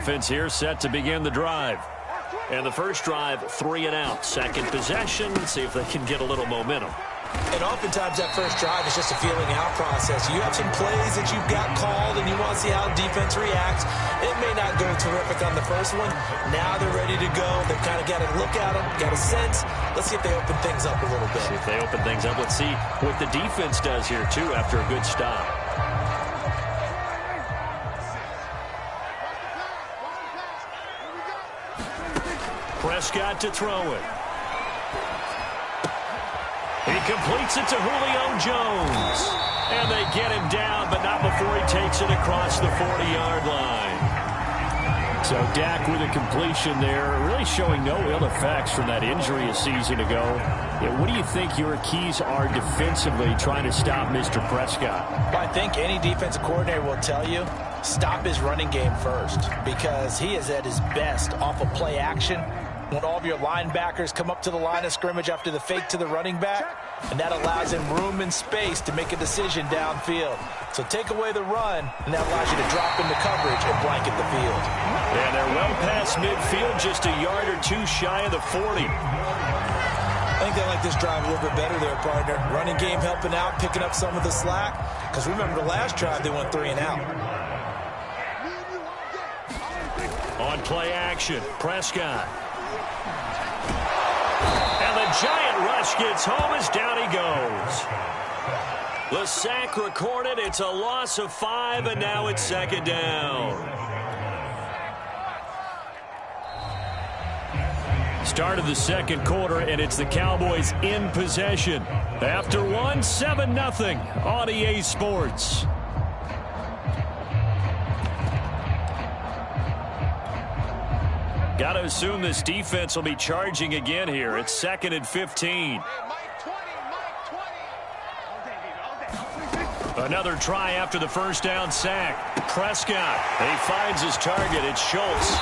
offense here set to begin the drive. And the first drive, 3 and out. Second possession, see if they can get a little momentum. And oftentimes that first drive is just a feeling out process. You have some plays that you've got called and you want to see how defense reacts. It may not go terrific on the first one. Now they're ready to go. They've kind of got to look at them, got a sense. Let's see if they open things up a little bit. See if they open things up. Let's see what the defense does here, too, after a good stop. Prescott to throw it. He completes it to Julio Jones. And they get him down, but not before he takes it across the 40-yard line. So Dak with a completion there, really showing no ill effects from that injury a season ago. Yeah, what do you think your keys are defensively trying to stop Mr. Prescott? Well, I think any defensive coordinator will tell you, stop his running game first, because he is at his best off of play action. When all of your linebackers come up to the line of scrimmage after the fake to the running back, and that allows him room and space to make a decision downfield. So take away the run, and that allows you to drop into coverage and blanket the field. And they're well past midfield, just a yard or two shy of the 40. I think they like this drive a little bit better there, partner. Running game helping out, picking up some of the slack. Because remember the last drive, they went 3 and out. On play action, Prescott. And the giant rush gets home as down he goes. The sack recorded. It's a loss of 5, and now it's second down. Start of the second quarter, and it's the Cowboys in possession. After one, 7-0 on EA Sports. Got to assume this defense will be charging again here. It's 2nd and 15. Another try after the first down sack. Prescott, he finds his target. It's Schultz.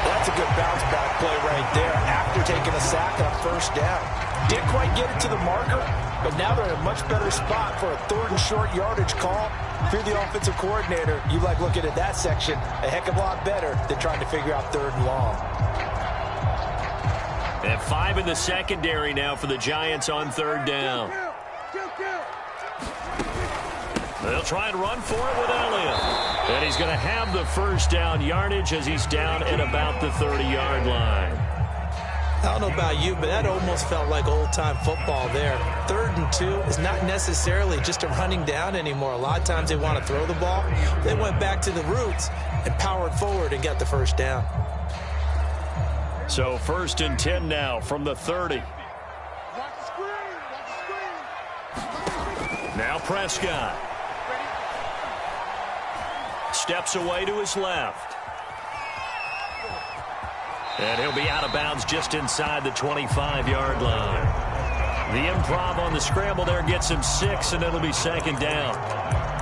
That's a good bounce back play right there after taking a sack on first down. Didn't quite get it to the marker, but now they're in a much better spot for a 3rd and short yardage call. If you're the offensive coordinator, you like looking at that section a heck of a lot better than trying to figure out 3rd and long. And 5 in the secondary now for the Giants on 3rd down. They'll try and run for it with Elliott. And he's going to have the first down yardage as he's down at about the 30-yard line. I don't know about you, but that almost felt like old-time football there. 3rd and 2 is not necessarily just a running down anymore. A lot of times they want to throw the ball. They went back to the roots and powered forward and got the first down. So 1st and 10 now from the 30. Now Prescott. Steps away to his left. And he'll be out of bounds just inside the 25-yard line. The improv on the scramble there gets him 6, and it'll be 2nd down.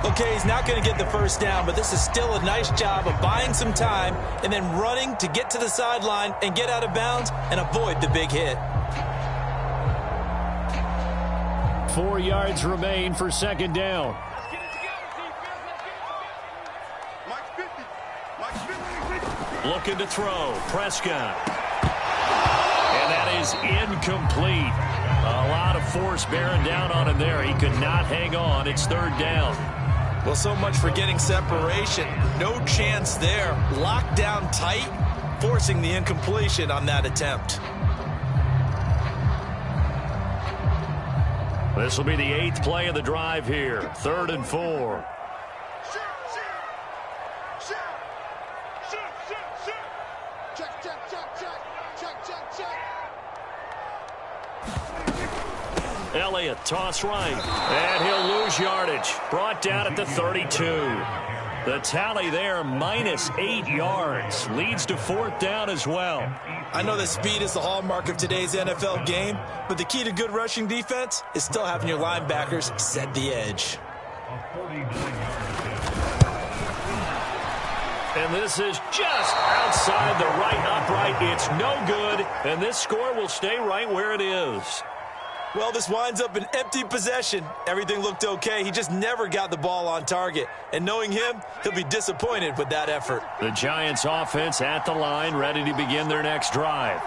Okay, he's not going to get the first down, but this is still a nice job of buying some time and then running to get to the sideline and get out of bounds and avoid the big hit. 4 yards remain for 2nd down. Looking to throw. Prescott. And that is incomplete. A lot of force bearing down on him there. He could not hang on. It's 3rd down. Well, so much for getting separation. No chance there. Locked down tight, forcing the incompletion on that attempt. This will be the 8th play of the drive here. 3rd and 4. Elliott, toss right, and he'll lose yardage. Brought down at the 32. The tally there, -8 yards. Leads to 4th down as well. I know that speed is the hallmark of today's NFL game, but the key to good rushing defense is still having your linebackers set the edge. And this is just outside the right upright. It's no good, and this score will stay right where it is. Well, this winds up an empty possession. Everything looked okay. He just never got the ball on target. And knowing him, he'll be disappointed with that effort. The Giants offense at the line, ready to begin their next drive.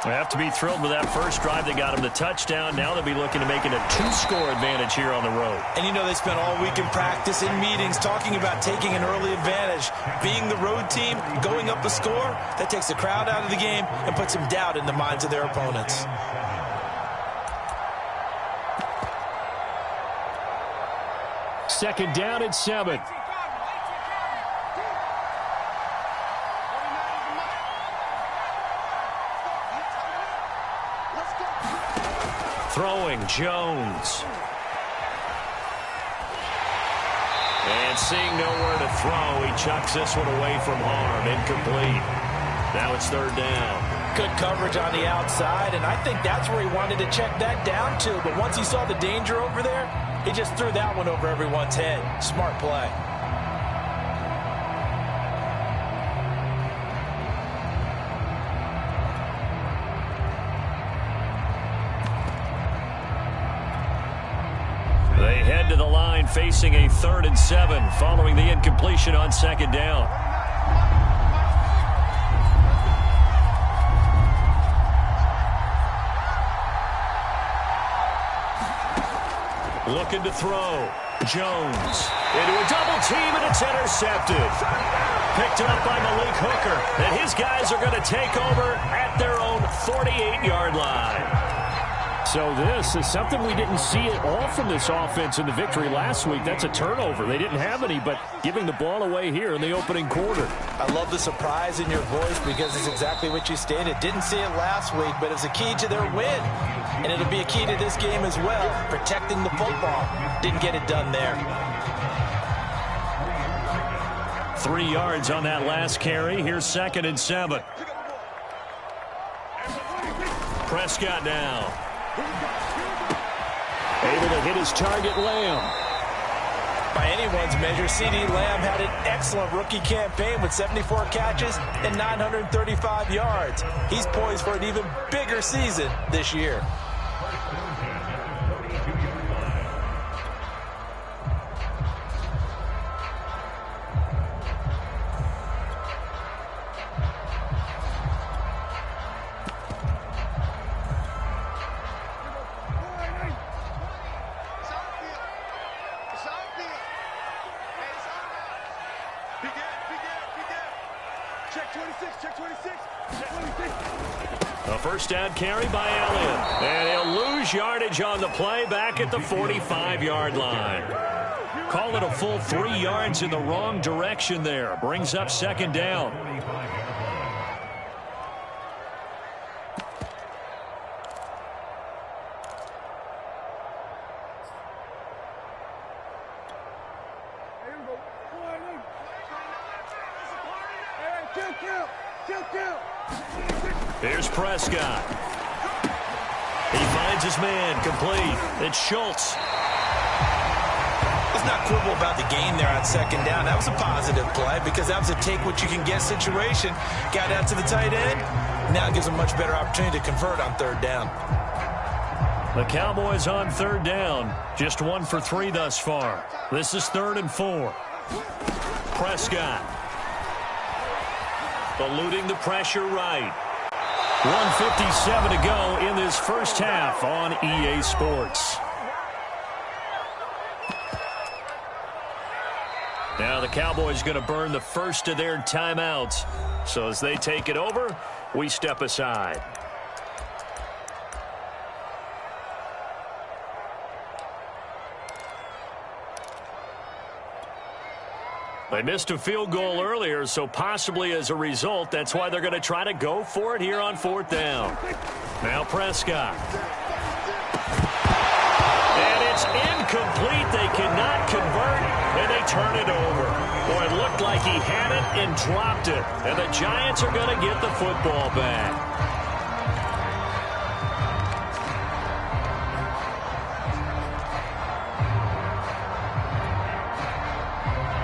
They have to be thrilled with that first drive that got them the touchdown. Now they'll be looking to make it a 2-score advantage here on the road. And you know they spent all week in practice, in meetings, talking about taking an early advantage. Being the road team, going up a score, that takes the crowd out of the game and puts some doubt in the minds of their opponents. Second down and 7. Throwing, Jones. And seeing nowhere to throw, he chucks this one away from harm. Incomplete. Now it's third down. Good coverage on the outside, and I think that's where he wanted to check that down to. But once he saw the danger over there, he just threw that one over everyone's head. Smart play. They head to the line facing a 3rd and 7 following the incompletion on second down. Looking to throw. Jones into a double team, and it's intercepted. Picked up by Malik Hooker. And his guys are going to take over at their own 48-yard line. So this is something we didn't see at all from this offense in the victory last week. That's a turnover. They didn't have any, but giving the ball away here in the opening quarter. I love the surprise in your voice because it's exactly what you stated. Didn't see it last week, but it was a key to their win. And it'll be a key to this game as well, protecting the football. Didn't get it done there. 3 yards on that last carry. Here's 2nd and 7. Prescott now. Able to hit his target, Lamb. By anyone's measure, CeeDee Lamb had an excellent rookie campaign with 74 catches and 935 yards. He's poised for an even bigger season this year. A first down carry by Elliott. And he'll lose yardage on the play back at the 45-yard line. Call it a full 3 yards in the wrong direction there. Brings up second down. Here's Prescott. He finds his man, complete. It's Schultz. Let's not quibble about the game there on second down. That was a positive play because that was a take-what-you-can-get situation. Got out to the tight end. Now it gives a much better opportunity to convert on third down. The Cowboys on third down. Just 1 for 3 thus far. This is 3rd and 4. Prescott. Eluding the pressure right. 1:57 to go in this first half on EA Sports. Now the Cowboys going to burn the first of their timeouts. So as they take it over, we step aside. They missed a field goal earlier, so possibly as a result, that's why they're going to try to go for it here on 4th down. Now Prescott. And it's incomplete. They cannot convert, and they turn it over. Boy, it looked like he had it and dropped it. And the Giants are going to get the football back.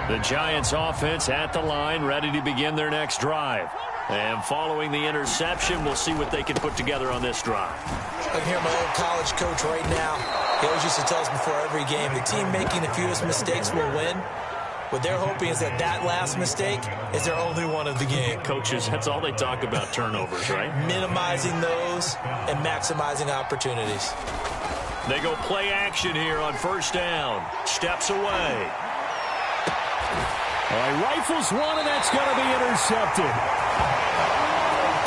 The Giants offense at the line, ready to begin their next drive. And following the interception, we'll see what they can put together on this drive. I can hear my old college coach right now. He always used to tell us before every game, the team making the fewest mistakes will win. What they're hoping is that last mistake is their only one of the game. Coaches, that's all they talk about, turnovers, right? Minimizing those and maximizing opportunities. They go play action here on first down. Steps away. All right, rifles one, and that's going to be intercepted.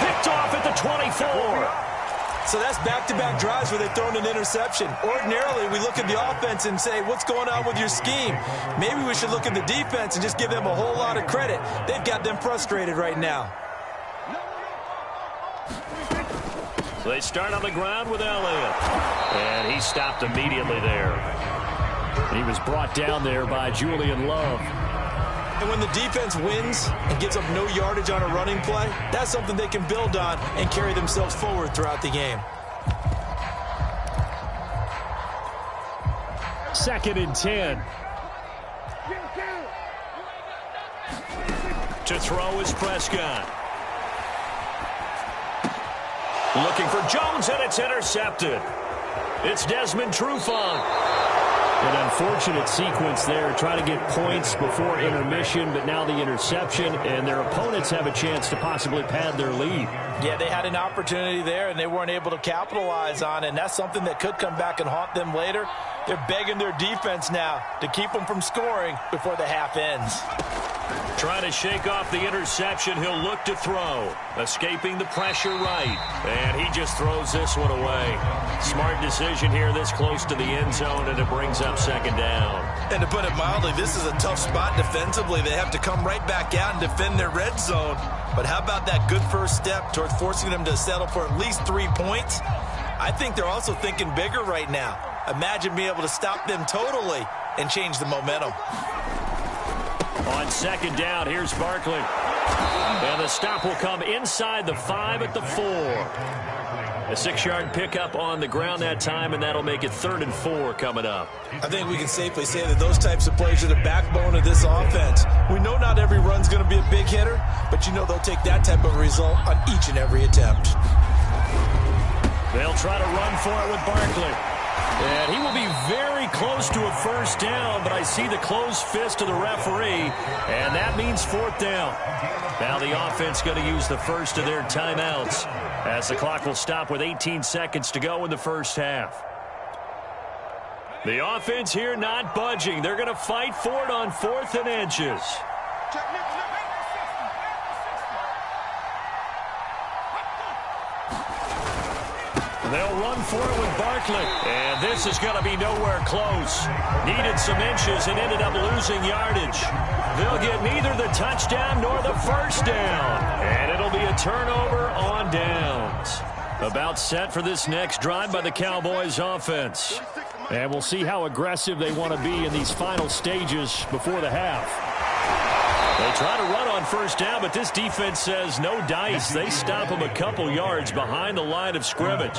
Picked off at the 24. So that's back-to-back drives where they've thrown an interception. Ordinarily, we look at the offense and say, what's going on with your scheme? Maybe we should look at the defense and just give them a whole lot of credit. They've got them frustrated right now. So they start on the ground with Elliott. And he stopped immediately there. He was brought down there by Julian Love. And when the defense wins and gives up no yardage on a running play, that's something they can build on and carry themselves forward throughout the game. 2nd and 10. To throw is Prescott. Looking for Jones, and it's intercepted. It's Desmond Trufant. An unfortunate sequence there, trying to get points before intermission, but now the interception, and their opponents have a chance to possibly pad their lead. Yeah, they had an opportunity there, and they weren't able to capitalize on it, and that's something that could come back and haunt them later. They're begging their defense now to keep them from scoring before the half ends. Trying to shake off the interception, he'll look to throw. Escaping the pressure right, and he just throws this one away. Smart decision here this close to the end zone, and it brings up 2nd down. And to put it mildly, this is a tough spot defensively. They have to come right back out and defend their red zone. But how about that good first step towards forcing them to settle for at least 3 points? I think they're also thinking bigger right now. Imagine being able to stop them totally and change the momentum. On 2nd down, here's Barkley. And the stop will come inside the 5 at the 4. A 6-yard pickup on the ground that time, and that'll make it 3rd and 4 coming up. I think we can safely say that those types of plays are the backbone of this offense. We know not every run's going to be a big hitter, but you know they'll take that type of result on each and every attempt. They'll try to run for it with Barkley. And he will be very close to a first down, but I see the closed fist of the referee, and that means 4th down. Now the offense going to use the first of their timeouts as the clock will stop with 18 seconds to go in the first half. The offense here not budging. They're going to fight for it on 4th and inches. They'll run for it with Barkley. And this is going to be nowhere close. Needed some inches and ended up losing yardage. They'll get neither the touchdown nor the first down. And it'll be a turnover on downs. About set for this next drive by the Cowboys offense. And we'll see how aggressive they want to be in these final stages before the half. They try to run on first down, but this defense says no dice. They stop them a couple yards behind the line of scrimmage.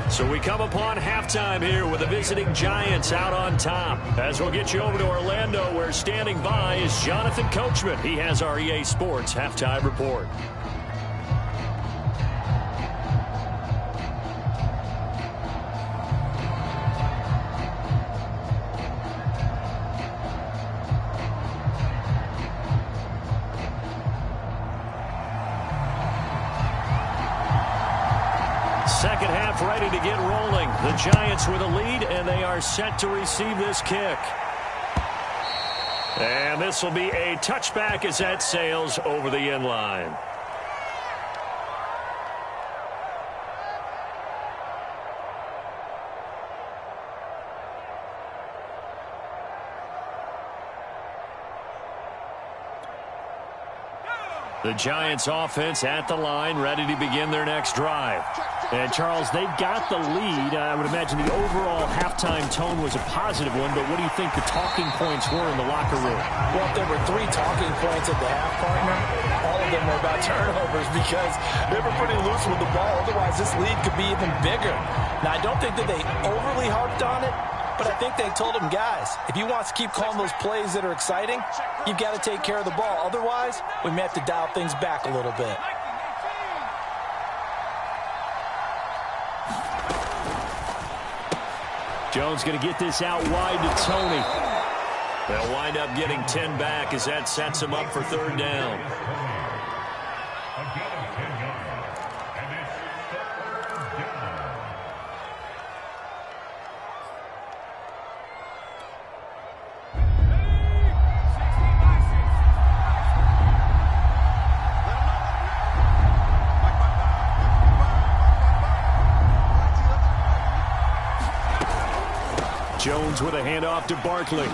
So we come upon halftime here with the visiting Giants out on top. As we'll get you over to Orlando, where standing by is Jonathan Coachman. He has our EA Sports halftime report. Second half ready to get rolling. The Giants with a lead, and they are set to receive this kick. And this will be a touchback as that sails over the end line. The Giants offense at the line, ready to begin their next drive. And, Charles, they've got the lead. I would imagine the overall halftime tone was a positive one, but what do you think the talking points were in the locker room? Well, if there were 3 talking points at the half, partner, all of them were about turnovers because they were pretty loose with the ball. Otherwise, this lead could be even bigger. Now, I don't think that they overly harped on it, But I think they told him, guys, if he wants to keep calling those plays that are exciting, you've got to take care of the ball. Otherwise, we may have to dial things back a little bit. Jones going to get this out wide to Tony. They'll wind up getting 10 back as that sets them up for third down. Jones with a handoff to Barkley.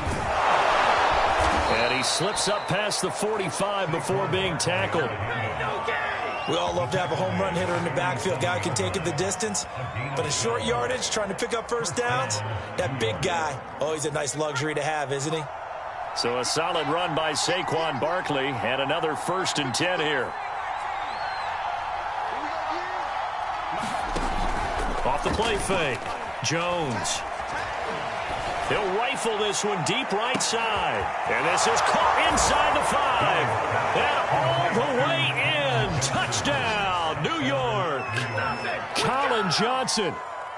And he slips up past the 45 before being tackled. We all love to have a home run hitter in the backfield. Guy can take it the distance. But in short yardage, trying to pick up first downs, that big guy, oh, he's a nice luxury to have, isn't he? So a solid run by Saquon Barkley and another 1st and 10 here. Off the play fake. Jones. He'll rifle this one deep right side. And this is caught inside the 5. And all the way in. Touchdown, New York. Colin Johnson,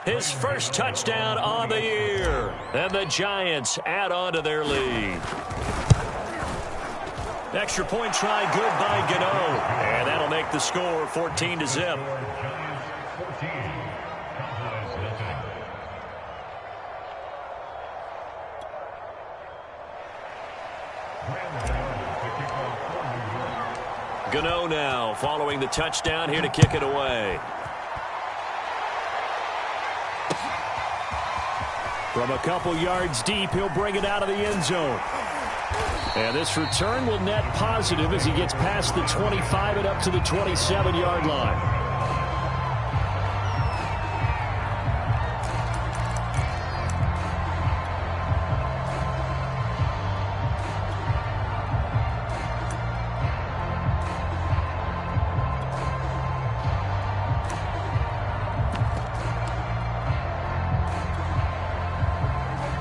his first touchdown on the year. And the Giants add on to their lead. Extra point try good by Gano. And that'll make the score 14-0. Gano now following the touchdown here to kick it away. From a couple yards deep, he'll bring it out of the end zone. And this return will net positive as he gets past the 25 and up to the 27-yard line.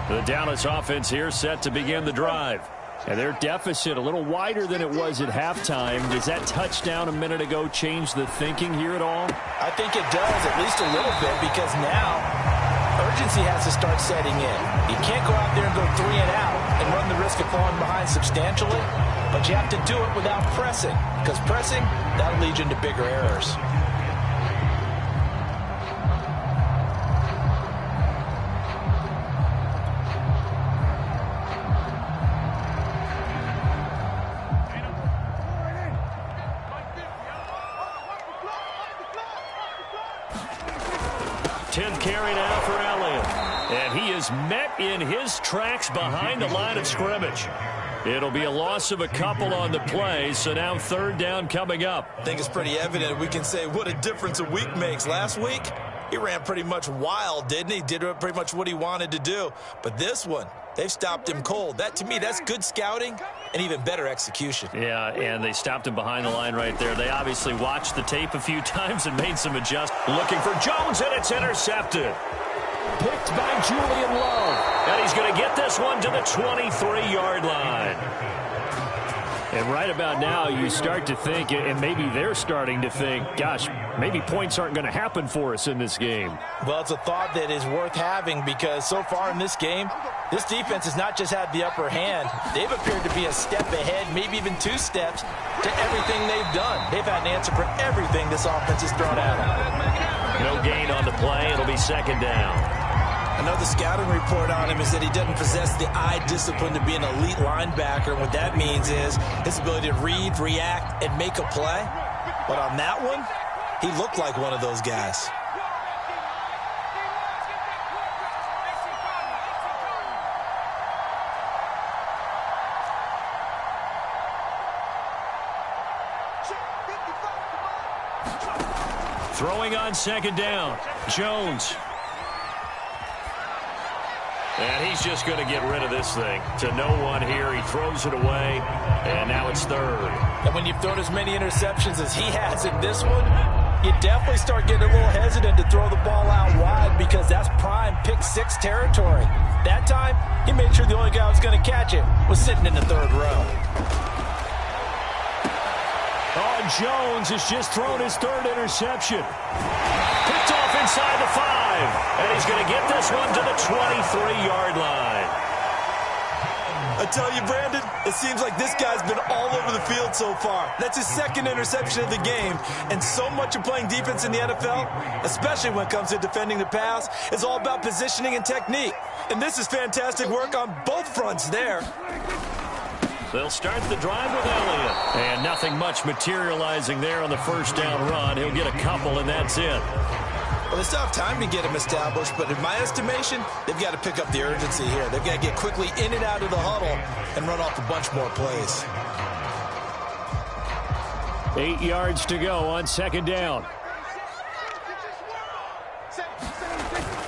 The Dallas offense here set to begin the drive. And their deficit a little wider than it was at halftime. Does that touchdown a minute ago change the thinking here at all? I think it does, at least a little bit, because now urgency has to start setting in. You can't go out there and go 3 and out and run the risk of falling behind substantially, but you have to do it without pressing, because pressing, that'll lead you into bigger errors. Carry now for Elliott. And he is met in his tracks behind the line of scrimmage. It'll be a loss of a couple on the play, so now third down coming up. I think it's pretty evident. We can say what a difference a week makes. Last week, he ran pretty much wild, didn't he? Did pretty much what he wanted to do. But this one, they've stopped him cold. That, to me, that's good scouting and even better execution. Yeah, and they stopped him behind the line right there. They obviously watched the tape a few times and made some adjustments. Looking for Jones, and it's intercepted. Picked by Julian Love. And he's going to get this one to the 23-yard line. And right about now, you start to think, and maybe they're starting to think, gosh, maybe points aren't going to happen for us in this game. Well, it's a thought that is worth having because so far in this game, this defense has not just had the upper hand. They've appeared to be a step ahead, maybe even 2 steps to everything they've done. They've had an answer for everything this offense has thrown at them. No gain on the play. It'll be second down. Another scouting report on him is that he doesn't possess the eye discipline to be an elite linebacker. What that means is his ability to read, react, and make a play. But on that one, he looked like one of those guys. Throwing on second down, Jones. And he's just going to get rid of this thing. To no one here. He throws it away, and now it's third. And when you've thrown as many interceptions as he has in this one, you definitely start getting a little hesitant to throw the ball out wide because that's prime pick-6 territory. That time, he made sure the only guy who was going to catch it was sitting in the third row. Oh, Jones has just thrown his third interception. Picked off inside the 5. And he's going to get this one to the 23-yard line. I tell you, Brandon, it seems like this guy's been all over the field so far. That's his second interception of the game. And so much of playing defense in the NFL, especially when it comes to defending the pass, is all about positioning and technique. And this is fantastic work on both fronts there. They'll start the drive with Elliott. And nothing much materializing there on the first down run. He'll get a couple, and that's it. Well, they still have time to get him established, but in my estimation, they've got to pick up the urgency here. They've got to get quickly in and out of the huddle and run off a bunch more plays. 8 yards to go on second down.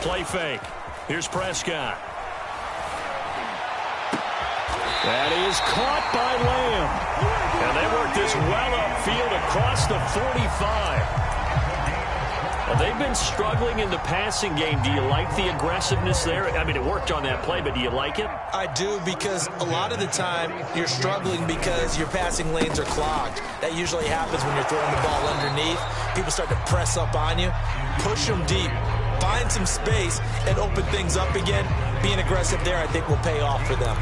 Play fake. Here's Prescott. That is caught by Lamb. And they work this well upfield across the 45. Well, they've been struggling in the passing game. Do you like the aggressiveness there? I mean, it worked on that play, but do you like it? I do, because a lot of the time you're struggling because your passing lanes are clogged. That usually happens when you're throwing the ball underneath. People start to press up on you. Push them deep. Find some space and open things up again. Being aggressive there, I think, will pay off for them.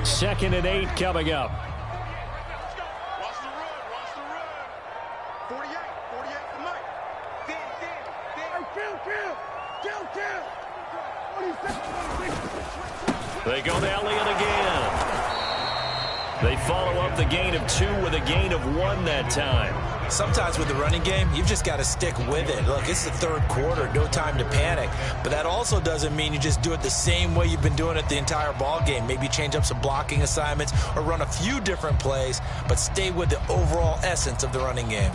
2nd and 8 coming up. They go to Elliott again. They follow up the gain of 2 with a gain of 1 that time. Sometimes with the running game, you've just got to stick with it. Look, it's the third quarter, no time to panic. But that also doesn't mean you just do it the same way you've been doing it the entire ball game. Maybe change up some blocking assignments or run a few different plays, but stay with the overall essence of the running game.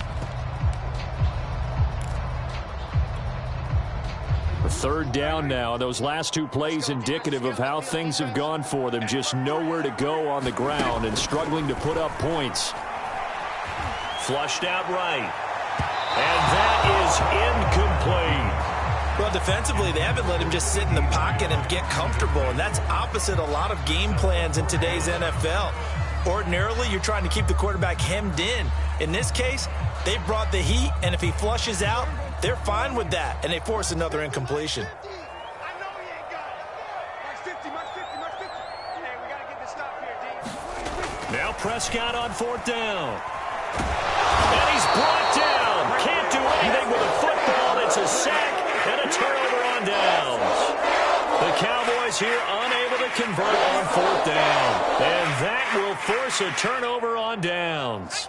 Third down now. Those last 2 plays indicative of how things have gone for them. Just nowhere to go on the ground and struggling to put up points. Flushed out right. And that is incomplete. Well, defensively, they haven't let him just sit in the pocket and get comfortable, and that's opposite a lot of game plans in today's NFL. Ordinarily, you're trying to keep the quarterback hemmed in. In this case, they brought the heat, and if he flushes out, they're fine with that, and they force another incompletion. Now Prescott on 4th down. And he's brought down. Can't do anything with a football. It's a sack and a turnover on downs. The Cowboys here unable to convert on 4th down. And that will force a turnover on downs.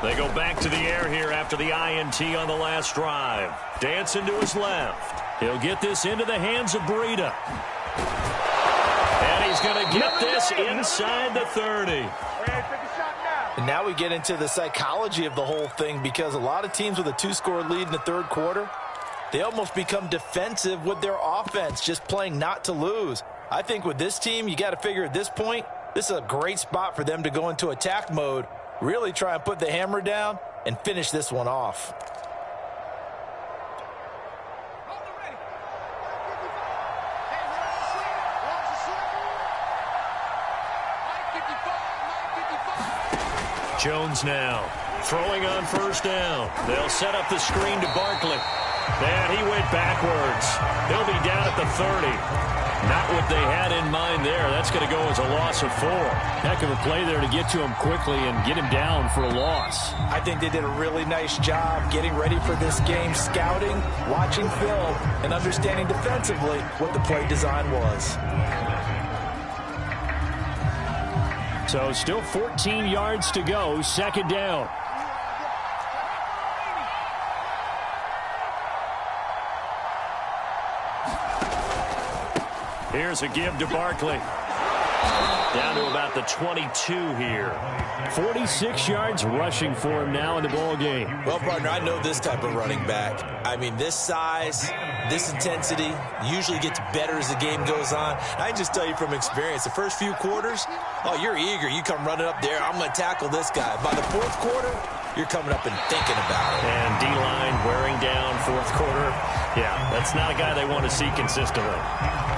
They go back to the air here after the INT on the last drive. Dancing to his left. He'll get this into the hands of Breida. And he's going to get this inside the 30. And now we get into the psychology of the whole thing, because a lot of teams with a 2-score lead in the third quarter, they almost become defensive with their offense, just playing not to lose. I think with this team, you got to figure at this point, this is a great spot for them to go into attack mode, really try and put the hammer down and finish this one off. Jones now throwing on 1st down. They'll set up the screen to Barkley. And he went backwards. He'll be down at the 30. Not what they had in mind there. That's going to go as a loss of 4. Heck of a play there to get to him quickly and get him down for a loss. I think they did a really nice job getting ready for this game, scouting, watching film, and understanding defensively what the play design was. So still 14 yards to go, 2nd down. Here's a give to Barkley. Down to about the 22 here. 46 yards rushing for him now in the ball game. Well, partner, I know this type of running back. I mean, this size, this intensity usually gets better as the game goes on. I can just tell you from experience, the first few quarters, oh, you're eager. You come running up there, I'm going to tackle this guy. By the fourth quarter, you're coming up and thinking about it. And D-line wearing down fourth quarter. Yeah, that's not a guy they want to see consistently.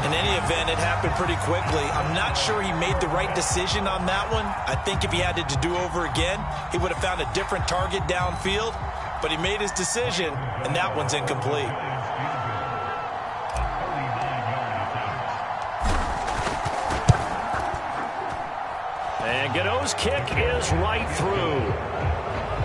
In any event, it happened pretty quickly. I'm not sure he made the right decision on that one. I think if he had it to do over again, he would have found a different target downfield. But he made his decision, and that one's incomplete. And Godot's kick is right through.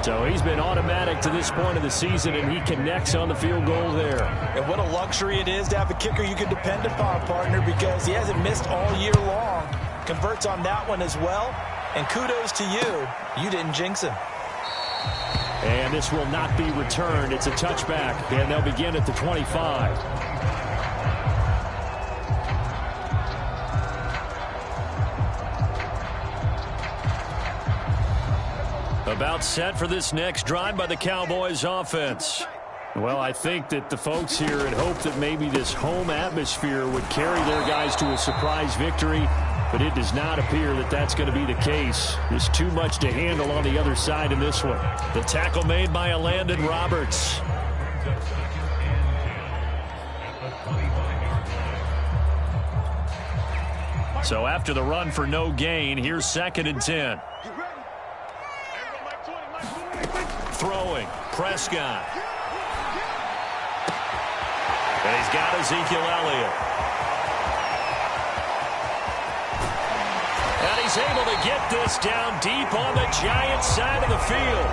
So he's been automatic to this point of the season, and he connects on the field goal there. And what a luxury it is to have a kicker you can depend upon, partner, because he hasn't missed all year long. Converts on that one as well. And kudos to you. You didn't jinx him. And this will not be returned. It's a touchback, and they'll begin at the 25. About set for this next drive by the Cowboys offense. Well, I think that the folks here had hoped that maybe this home atmosphere would carry their guys to a surprise victory, but it does not appear that that's going to be the case. There's too much to handle on the other side in this one. The tackle made by Landon Roberts. So after the run for no gain, here's 2nd and 10. Throwing, Prescott. And he's got Ezekiel Elliott. And he's able to get this down deep on the Giants side of the field.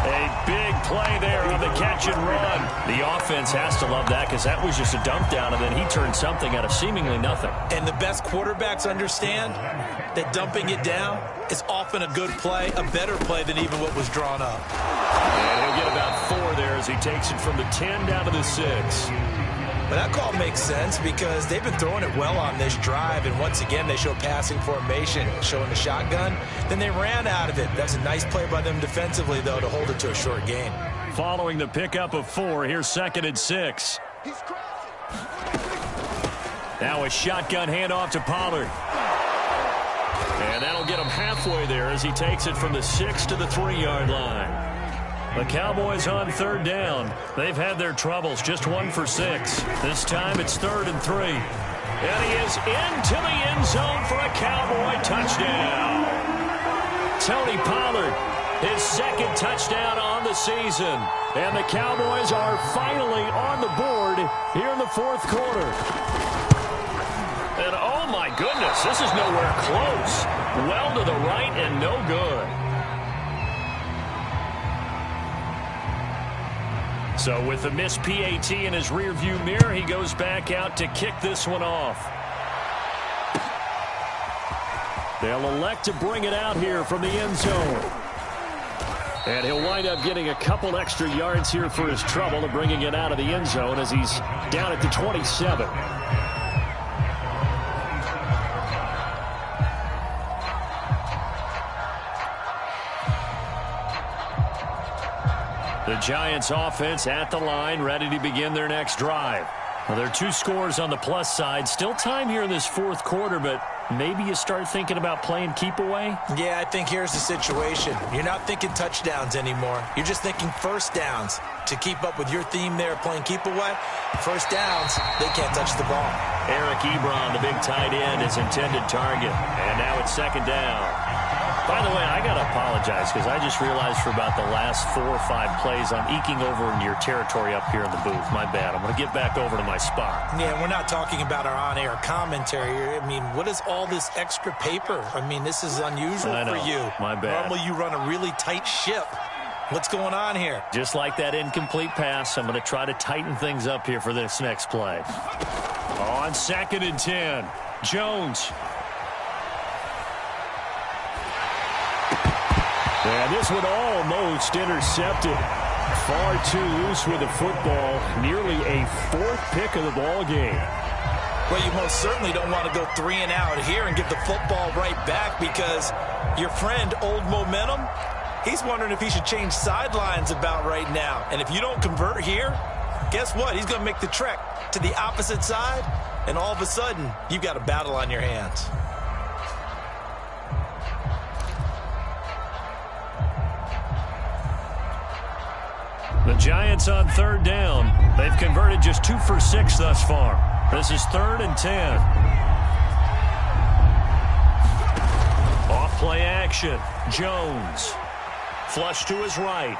A big play there on the catch and run. The offense has to love that because that was just a dump down, and then he turned something out of seemingly nothing. And the best quarterbacks understand that dumping it down is often a good play, a better play than even what was drawn up. And he'll get about 4 there as he takes it from the 10 down to the 6. But that call makes sense because they've been throwing it well on this drive, and once again they show passing formation, showing the shotgun. Then they ran out of it. That's a nice play by them defensively, though, to hold it to a short gain. Following the pickup of 4, here's 2nd and 6. Now a shotgun handoff to Pollard. And that'll get him halfway there as he takes it from the 6 to the 3-yard line. The Cowboys on 3rd down. They've had their troubles, just 1 for 6. This time it's 3rd and 3. And he is into the end zone for a Cowboy touchdown. Tony Pollard, his 2nd touchdown on the season. And the Cowboys are finally on the board here in the 4th quarter. And oh my goodness, this is nowhere close. Well to the right and no good. So with the missed PAT in his rearview mirror, he goes back out to kick this one off. They'll elect to bring it out here from the end zone. And he'll wind up getting a couple extra yards here for his trouble of bringing it out of the end zone as he's down at the 27. The Giants offense at the line, ready to begin their next drive. Well, there are 2 scores on the plus side. Still time here in this 4th quarter, but maybe you start thinking about playing keep away? Yeah, I think here's the situation. You're not thinking touchdowns anymore. You're just thinking first downs. To keep up with your theme there, playing keep away, first downs, they can't touch the ball. Eric Ebron, the big tight end, his intended target. And now it's 2nd down. By the way, I got to apologize because I just realized for about the last 4 or 5 plays, I'm eking over into your territory up here in the booth. My bad. I'm going to get back over to my spot. Yeah, we're not talking about our on-air commentary here. I mean, what is all this extra paper? I mean, this is unusual for you. My bad. Normally you run a really tight ship. What's going on here? Just like that incomplete pass, I'm going to try to tighten things up here for this next play. On 2nd and 10, Jones. And this one almost intercepted. Far too loose with the football. Nearly a 4th pick of the ball game. Well, you most certainly don't want to go 3 and out here and give the football right back, because your friend, Old Momentum, he's wondering if he should change sidelines about right now. And if you don't convert here, guess what? He's going to make the trek to the opposite side, and all of a sudden, you've got a battle on your hands. The Giants on 3rd down. They've converted just 2 for 6 thus far. This is 3rd and 10. Off play action. Jones. Flush to his right.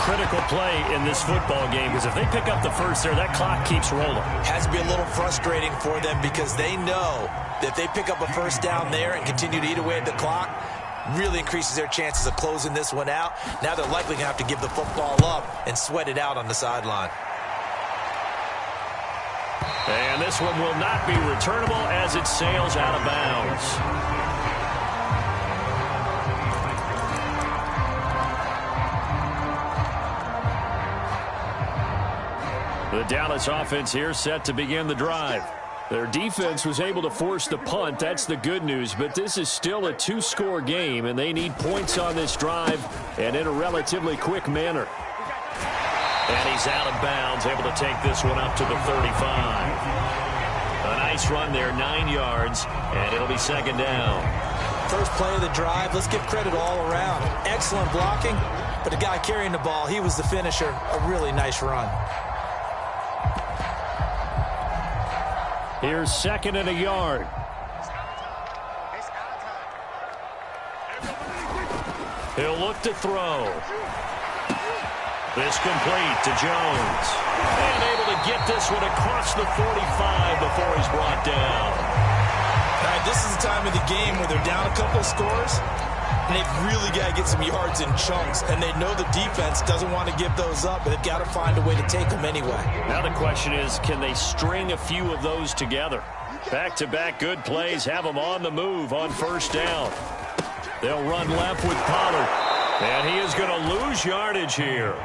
Critical play in this football game, because if they pick up the first there, that clock keeps rolling. Has to be a little frustrating for them, because they know that if they pick up a first down there and continue to eat away at the clock, really increases their chances of closing this one out. Now they're likely going to have to give the football up and sweat it out on the sideline. And this one will not be returnable as it sails out of bounds. The Dallas offense here set to begin the drive. Their defense was able to force the punt. That's the good news. But this is still a 2-score game, and they need points on this drive and in a relatively quick manner. And he's out of bounds, able to take this one up to the 35. A nice run there, 9 yards, and it'll be 2nd down. First play of the drive, let's give credit all around. Excellent blocking, but the guy carrying the ball, he was the finisher. A really nice run. Here's 2nd and a yard. He'll look to throw. This complete to Jones. And able to get this one across the 45 before he's brought down. All right, this is the time of the game where they're down a couple scores, and they've really got to get some yards in chunks. And they know the defense doesn't want to give those up, but they've got to find a way to take them anyway. Now the question is, can they string a few of those together? Back-to-back good plays, have them on the move on 1st down. They'll run left with Pollard. And he is going to lose yardage here.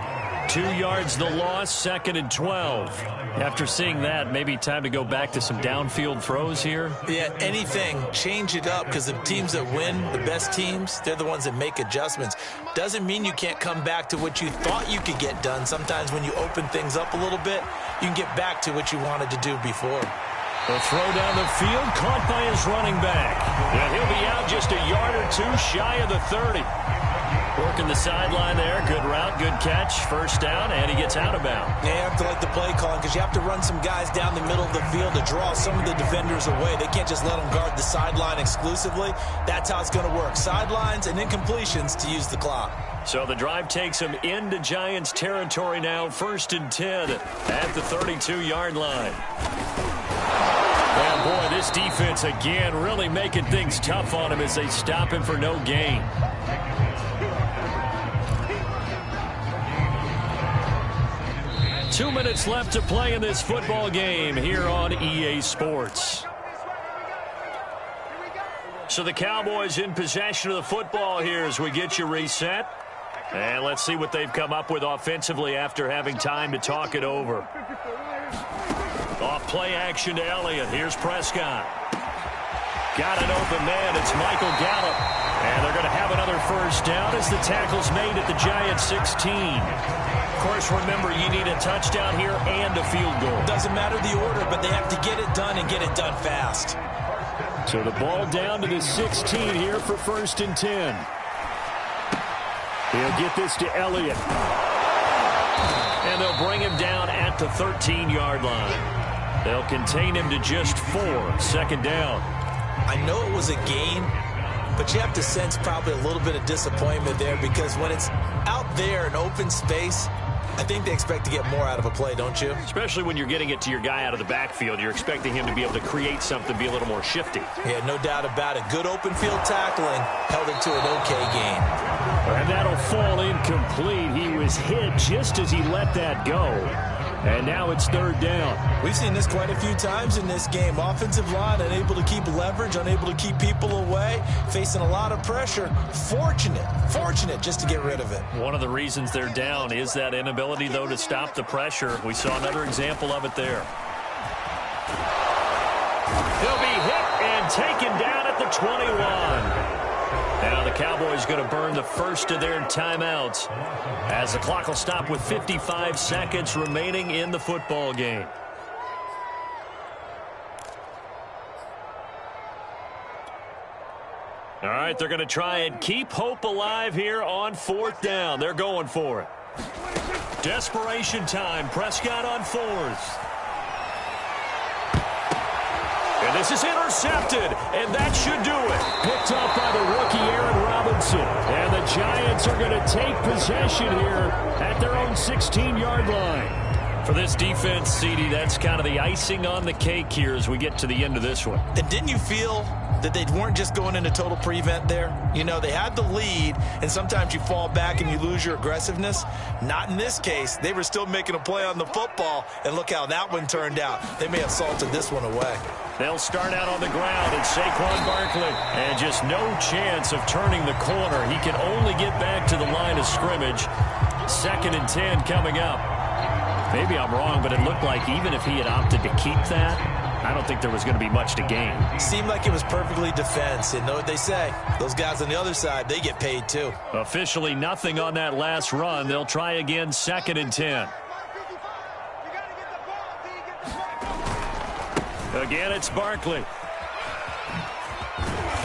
2 yards the loss, 2nd and 12. After seeing that, maybe time to go back to some downfield throws here. Yeah, anything. Change it up, because the teams that win, the best teams, they're the ones that make adjustments. Doesn't mean you can't come back to what you thought you could get done. Sometimes when you open things up a little bit, you can get back to what you wanted to do before. The throw down the field, caught by his running back. And he'll be out just a yard or 2 shy of the 30. Working the sideline there. Good route, good catch. 1st down, and he gets out of bounds. Yeah, you have to like the play calling, because you have to run some guys down the middle of the field to draw some of the defenders away. They can't just let them guard the sideline exclusively. That's how it's going to work. Sidelines and incompletions to use the clock. So the drive takes him into Giants territory now. 1st and 10 at the 32-yard line. And boy, this defense again really making things tough on him as they stop him for no gain. Two minutes left to play in this football game here on EA Sports. So the Cowboys in possession of the football here as we get you reset. And let's see what they've come up with offensively after having time to talk it over. Off play action to Elliott. Here's Prescott. Got an open man. It's Michael Gallup. And they're going to have another 1st down as the tackle's made at the Giants 16. Of course, remember, you need a touchdown here and a field goal. Doesn't matter the order, but they have to get it done and get it done fast. So the ball down to the 16 here for 1st and 10. He'll get this to Elliott. And they'll bring him down at the 13-yard line. They'll contain him to just 4. 2nd down. I know it was a gain, but you have to sense probably a little bit of disappointment there, because when it's out there in open space, I think they expect to get more out of a play, don't you? Especially when you're getting it to your guy out of the backfield. You're expecting him to be able to create something, be a little more shifty. Yeah, no doubt about it. Good open field tackling held it to an okay gain. And that'll fall incomplete. He was hit just as he let that go. And now it's 3rd down. We've seen this quite a few times in this game. Offensive line unable to keep leverage, unable to keep people away, facing a lot of pressure. Fortunate just to get rid of it. One of the reasons they're down is that inability, though, to stop the pressure. We saw another example of it there. and taken down at the 21. Now the Cowboys going to burn the first of their timeouts as the clock will stop with 55 seconds remaining in the football game. All right, they're going to try and keep hope alive here on 4th down. They're going for it. Desperation time. Prescott on 4th. And this is intercepted, and that should do it. Picked up by the rookie Aaron Robinson. And the Giants are going to take possession here at their own 16-yard line. For this defense, CD, that's kind of the icing on the cake here as we get to the end of this one. And didn't you feel that they weren't just going into total prevent there? You know, they had the lead, and sometimes you fall back and you lose your aggressiveness. Not in this case. They were still making a play on the football, and look how that one turned out. They may have salted this one away. They'll start out on the ground, and Saquon Barkley. And just no chance of turning the corner. He can only get back to the line of scrimmage. 2nd and 10 coming up. Maybe I'm wrong, but it looked like even if he had opted to keep that, I don't think there was going to be much to gain. Seemed like it was perfectly defense. And know what they say? Those guys on the other side, they get paid too. Officially nothing on that last run. They'll try again 2nd and 10. Again, it's Barkley.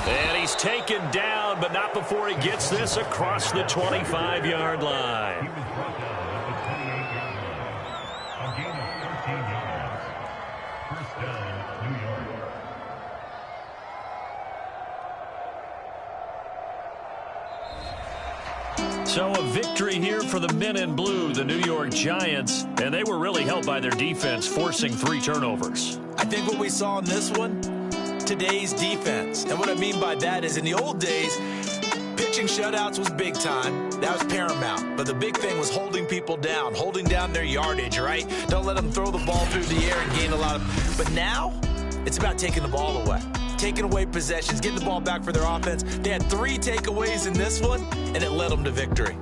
And he's taken down, but not before he gets this across the 25-yard line. So a victory here for the men in blue, the New York Giants, and they were really helped by their defense, forcing 3 turnovers. I think what we saw in this one, today's defense. And what I mean by that is in the old days, pitching shutouts was big time. That was paramount. But the big thing was holding people down, holding down their yardage, right? Don't let them throw the ball through the air and gain a lot of... But now, it's about taking the ball away. Taking away possessions, getting the ball back for their offense. They had 3 takeaways in this one, and it led them to victory.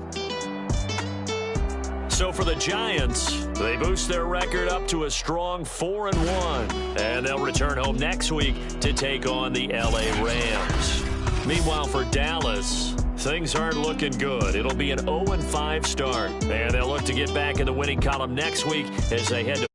So for the Giants, they boost their record up to a strong 4-1. And they'll return home next week to take on the LA Rams. Meanwhile, for Dallas, things aren't looking good. It'll be an 0-5 start. And they'll look to get back in the winning column next week as they head to